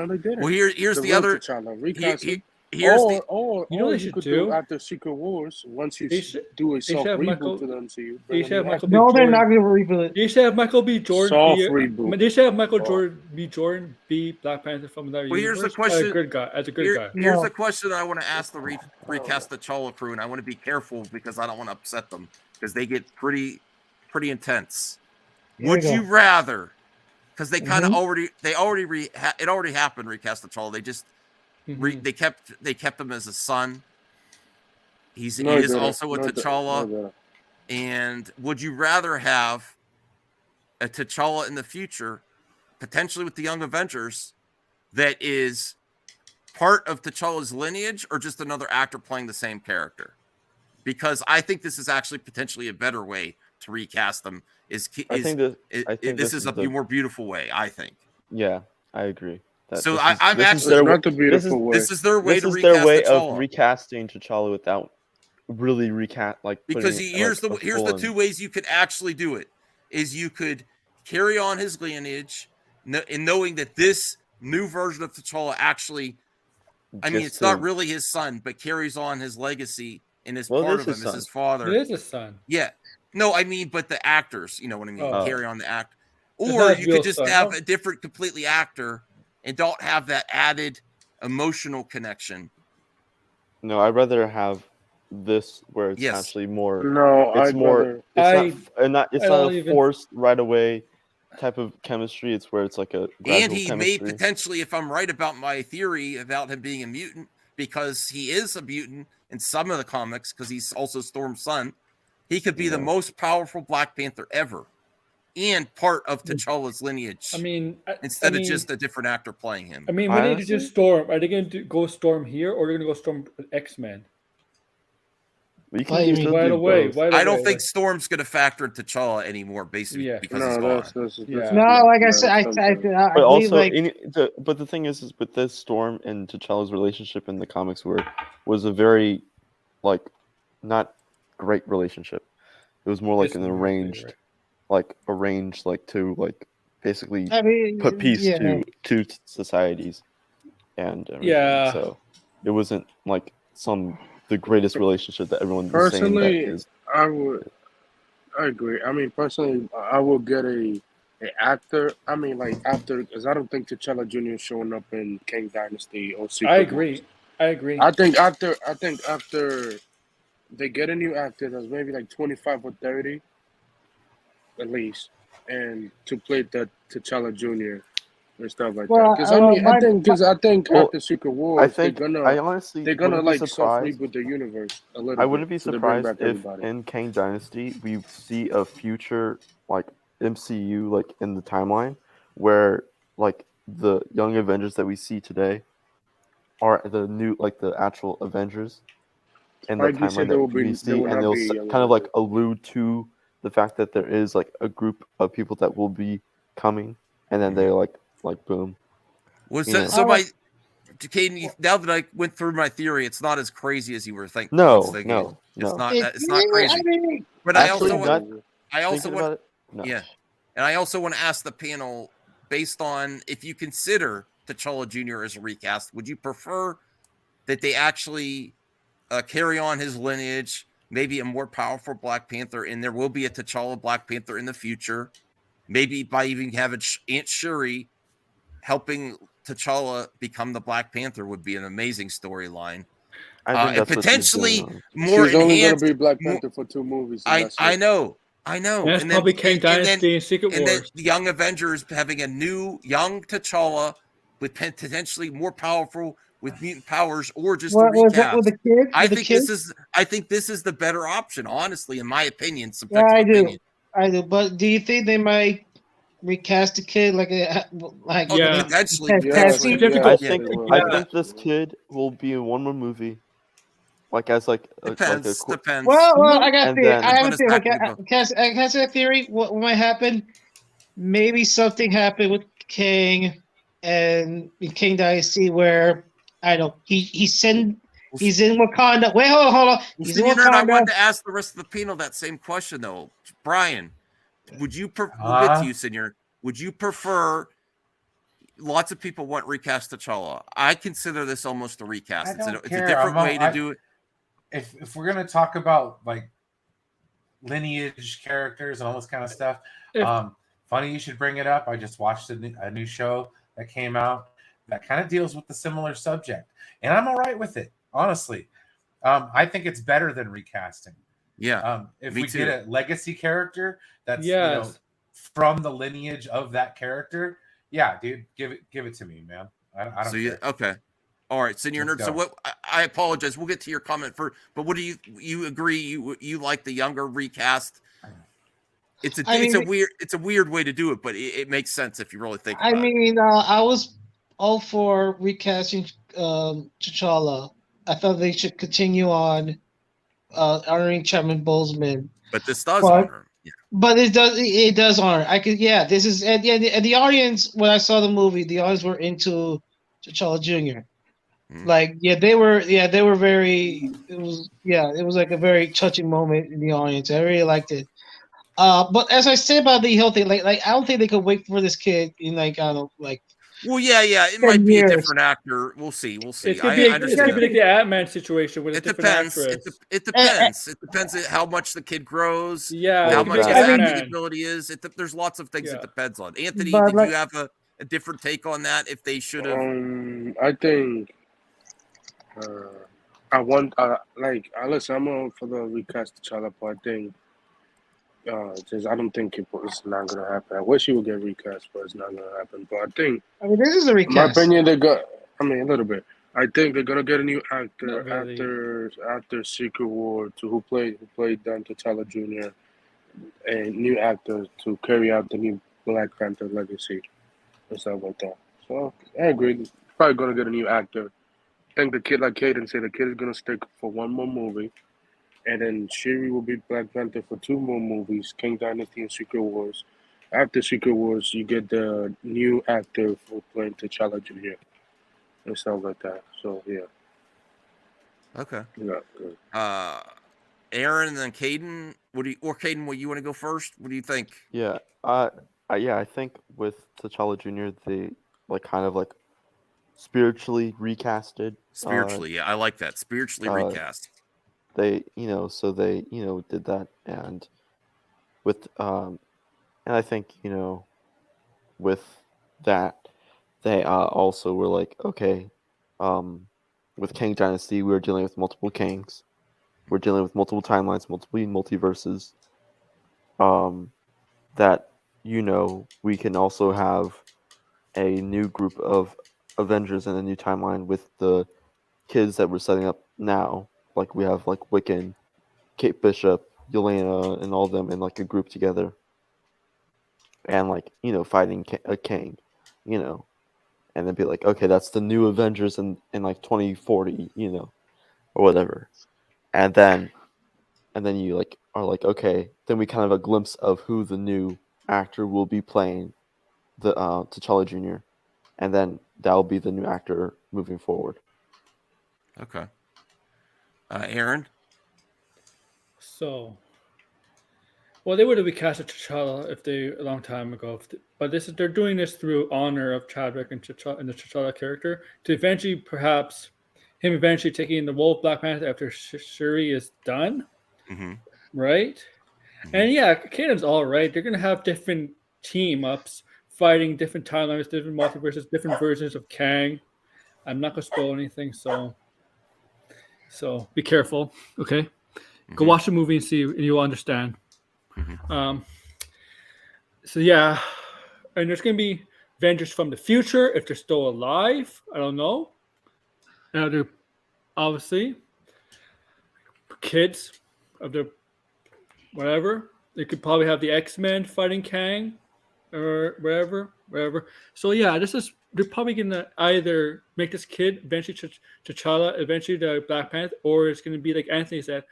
No, they didn't. Well, here's The the real other. T'Challa. Recast him. Here's the. Or You know what they you should could do? after Secret Wars, once you They should do a they should soft have reboot Michael. to the MCU, They bring a should have new Michael actor. B. No, they're Jordan. not going to reboot it. They should have Michael B. Jordan Soft be. reboot. They should have Michael Oh. Jordan be Black Panther from another Well, here's universe. the question. As a good guy. As a good guy. Here's No. the question I want to ask the recast the Tchalla crew, and I want to be careful because I don't want to upset them because they get pretty intense. Here Would we go. you rather? Because they kind of Mhm. it already happened. Recast the Tchalla. They just they kept him as a son. He is also a T'Challa. And would you rather have a T'Challa in the future, potentially with the Young Avengers, that is part of T'Challa's lineage, or just another actor playing the same character? Because I think this is actually potentially a better way to recast them. This is a more beautiful way, I think. Yeah, I agree. So this is their way of recasting T'Challa without really because here's the two ways you could actually do it is you could carry on his lineage in knowing that this new version of T'Challa actually, it's not really his son, but carries on his legacy and is part of him as his father. It is his son. Yeah. No, but the actors, you know what I mean? Carry on the act. It's Or not you real could just son. have a different completely actor and don't have that added emotional connection. No, I'd rather have this where it's actually more. No, it's I'd more. rather, It's not a forced right away type of chemistry. It's where it's like a gradual and he chemistry. may potentially, if I'm right about my theory about him being a mutant, because he is a mutant in some of the comics, because he's also Storm's son, he could be the most powerful Black Panther ever, and part of T'Challa's lineage. Instead of just a different actor playing him. When they do Storm, are they going to go Storm here, or are they going to go Storm X-Men? Right away. I don't think Storm's going to factor into T'Challa anymore, basically, because he's gone. No, like I said, but also, but the thing is with this Storm and T'Challa's relationship in the comics was a very, not great relationship. It was more like an arranged, to basically put peace to two societies, and so it wasn't like the greatest relationship that everyone was saying that is. I agree. Personally, I will get a actor. After, because I don't think T'Challa Jr. is showing up in King Dynasty or Secret Wars. I agree. I think after they get a new actor that's maybe 25 or 30, at least, and to play that T'Challa Jr. and stuff like that. Because I think after Secret Wars, they're gonna soft reboot the universe a little bit. I wouldn't be surprised if in Kang Dynasty we see a future MCU in the timeline where the Young Avengers that we see today are the new the actual Avengers in the timeline that we see, and they'll kind of allude to the fact that there is a group of people that will be coming, and then they're boom. Caden, now that I went through my theory, it's not as crazy as you were thinking. No. It's not crazy. But I also want to ask the panel, based on if you consider T'Challa Jr. as a recast, would you prefer that they actually carry on his lineage, maybe a more powerful Black Panther, and there will be a T'Challa Black Panther in the future, maybe by even having Aunt Shuri helping T'Challa become the Black Panther would be an amazing storyline. And potentially more She's only going to be Black Panther for 2 movies. I know. That's probably King Dynasty and Secret Wars. Then the Young Avengers having a new young T'Challa with potentially more powerful with mutant powers, or just a recast. I think this is the better option, honestly, in my opinion. I do. But do you think they might recast the kid potentially? I think this kid will be in one more movie. Depends. Well, I got a theory. I have a theory. Can I say a theory? What might happen? Maybe something happened with King and King Dynasty where he's in Wakanda. Wait, hold on. He's in Wakanda. I wanted to ask the rest of the panel that same question though. Brian, would you Would you prefer lots of people want recast T'Challa. I consider this almost a recast. It's a different way to do it. If we're gonna talk about like lineage characters and all this kind of stuff, funny you should bring it up. I just watched a new show that came out that kind of deals with the similar subject, and I'm all right with it, honestly. I think it's better than recasting. Yeah. If we get a legacy character that's from the lineage of that character, yeah, dude, give it to me, man. I don't care. Okay. All right, senior nerd. So what? I apologize. We'll get to your comment first. But what do you agree? You like the younger recast? It's a weird way to do it, but it makes sense if you really think about it. I was all for recasting T'Challa. I thought they should continue on honoring Chapman Boseman. But this does honor him. Yeah. But it does honor. This is and the audience when I saw the movie, the audience were into T'Challa Jr. Like they were very it was like a very touching moment in the audience. I really liked it. But as I say about the whole thing, like I don't think they could wait for this kid in like I don't know, like. Well, yeah, it might be a different actor. We'll see. It's gonna be like the Ant-Man situation with a different actress. It depends. It depends on how much the kid grows. Yeah, how much his acting ability is. There's lots of things it depends on. Anthony, did you have a different take on that? If they should have, I think. Listen, I'm on for the recast T'Challa part. I think. I don't think it's not gonna happen. I wish he would get recast, but it's not gonna happen. But I think this is a recast. In my opinion, a little bit. I think they're gonna get a new actor after Secret War who played T'Challa Jr. a new actor to carry out the new Black Panther legacy and stuff like that. So I agree. Probably gonna get a new actor. I think the kid, like Caden said, the kid is gonna stick for one more movie. And then Shuri will be Black Panther for 2 more movies, King Dynasty and Secret Wars. After Secret Wars, you get the new actor for playing T'Challa Jr. and stuff like that. So, yeah. Okay. Yeah, good. Aaron and then Caden, Caden, you want to go first? What do you think? Yeah, I think with T'Challa Jr., they kind of spiritually recasted. Spiritually, I like that. Spiritually recast. They did that, and with and I think with that they also were like, okay, with King Dynasty we're dealing with multiple kings, we're dealing with multiple timelines, multiple multiverses, that we can also have a new group of Avengers in a new timeline with the kids that we're setting up now. Like we have Wiccan, Kate Bishop, Yelena, and all of them in a group together, and fighting a king, and then be like, okay, that's the new Avengers in 2040, or whatever, and then you are like, okay, then we kind of have a glimpse of who the new actor will be playing the T'Challa Jr., and then that will be the new actor moving forward. Okay. Aaron? So, they would have recasted T'Challa a long time ago. But they're doing this through honor of Chadwick and the T'Challa character to eventually, perhaps, him eventually taking the role of Black Panther after Shuri is done, right? Mm-hmm. And yeah, Caden's all right. They're gonna have different team ups fighting different timelines, different multiverses, different versions of Kang. I'm not gonna spoil anything, so be careful, okay? Mm-hmm. Go watch the movie and see, and you'll understand. Mm-hmm. So yeah, and there's gonna be Avengers from the future if they're still alive. I don't know. Now they're obviously kids of the whatever. They could probably have the X-Men fighting Kang or wherever. So yeah, they're probably gonna either make this kid eventually T'Challa, eventually the Black Panther, or it's gonna be like Anthony said,